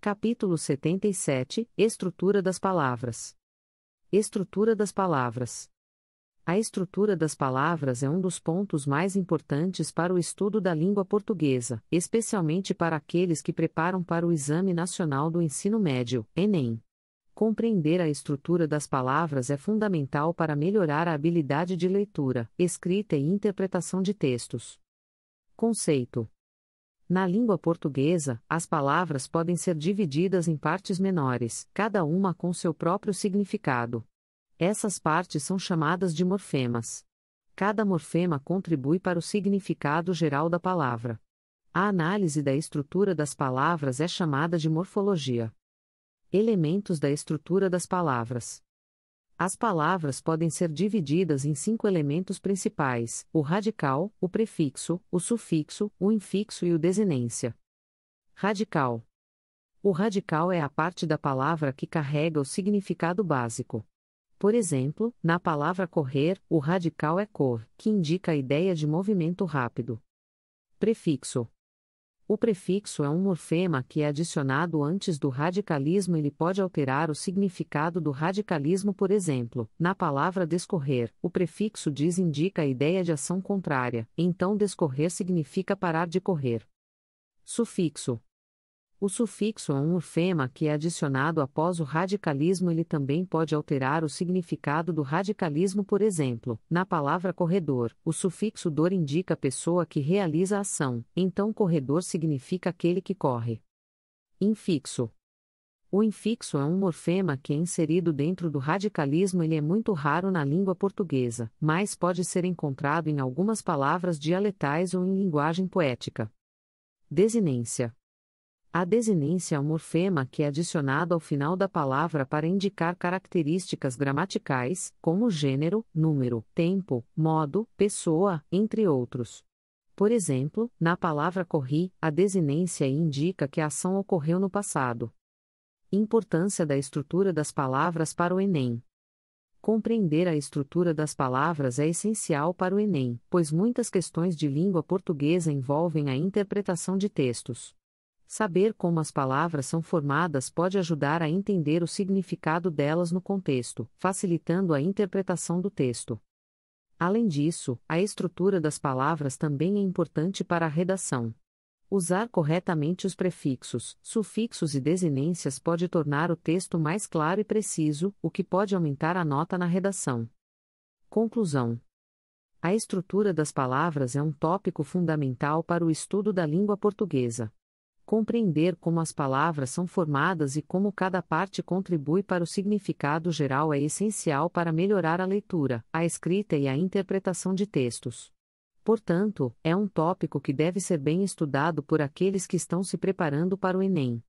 Capítulo 77 – Estrutura das palavras. Estrutura das palavras. A estrutura das palavras é um dos pontos mais importantes para o estudo da língua portuguesa, especialmente para aqueles que preparam para o Exame Nacional do Ensino Médio, Enem. Compreender a estrutura das palavras é fundamental para melhorar a habilidade de leitura, escrita e interpretação de textos. Conceito. Na língua portuguesa, as palavras podem ser divididas em partes menores, cada uma com seu próprio significado. Essas partes são chamadas de morfemas. Cada morfema contribui para o significado geral da palavra. A análise da estrutura das palavras é chamada de morfologia. Elementos da estrutura das palavras. As palavras podem ser divididas em 5 elementos principais: o radical, o prefixo, o sufixo, o infixo e o desinência. Radical. O radical é a parte da palavra que carrega o significado básico. Por exemplo, na palavra correr, o radical é cor, que indica a ideia de movimento rápido. Prefixo. O prefixo é um morfema que é adicionado antes do radicalismo e ele pode alterar o significado do radicalismo. Por exemplo, na palavra descorrer, o prefixo "dis" indica a ideia de ação contrária, então descorrer significa parar de correr. Sufixo. O sufixo é um morfema que é adicionado após o radicalismo e ele também pode alterar o significado do radicalismo. Por exemplo, na palavra corredor, o sufixo "dor" indica a pessoa que realiza a ação, então corredor significa aquele que corre. Infixo. O infixo é um morfema que é inserido dentro do radicalismo. Ele é muito raro na língua portuguesa, mas pode ser encontrado em algumas palavras dialetais ou em linguagem poética. Desinência. A desinência é um morfema que é adicionado ao final da palavra para indicar características gramaticais, como gênero, número, tempo, modo, pessoa, entre outros. Por exemplo, na palavra corri, a desinência indica que a ação ocorreu no passado. Importância da estrutura das palavras para o Enem. Compreender a estrutura das palavras é essencial para o Enem, pois muitas questões de língua portuguesa envolvem a interpretação de textos. Saber como as palavras são formadas pode ajudar a entender o significado delas no contexto, facilitando a interpretação do texto. Além disso, a estrutura das palavras também é importante para a redação. Usar corretamente os prefixos, sufixos e desinências pode tornar o texto mais claro e preciso, o que pode aumentar a nota na redação. Conclusão. A estrutura das palavras é um tópico fundamental para o estudo da língua portuguesa. Compreender como as palavras são formadas e como cada parte contribui para o significado geral é essencial para melhorar a leitura, a escrita e a interpretação de textos. Portanto, é um tópico que deve ser bem estudado por aqueles que estão se preparando para o Enem.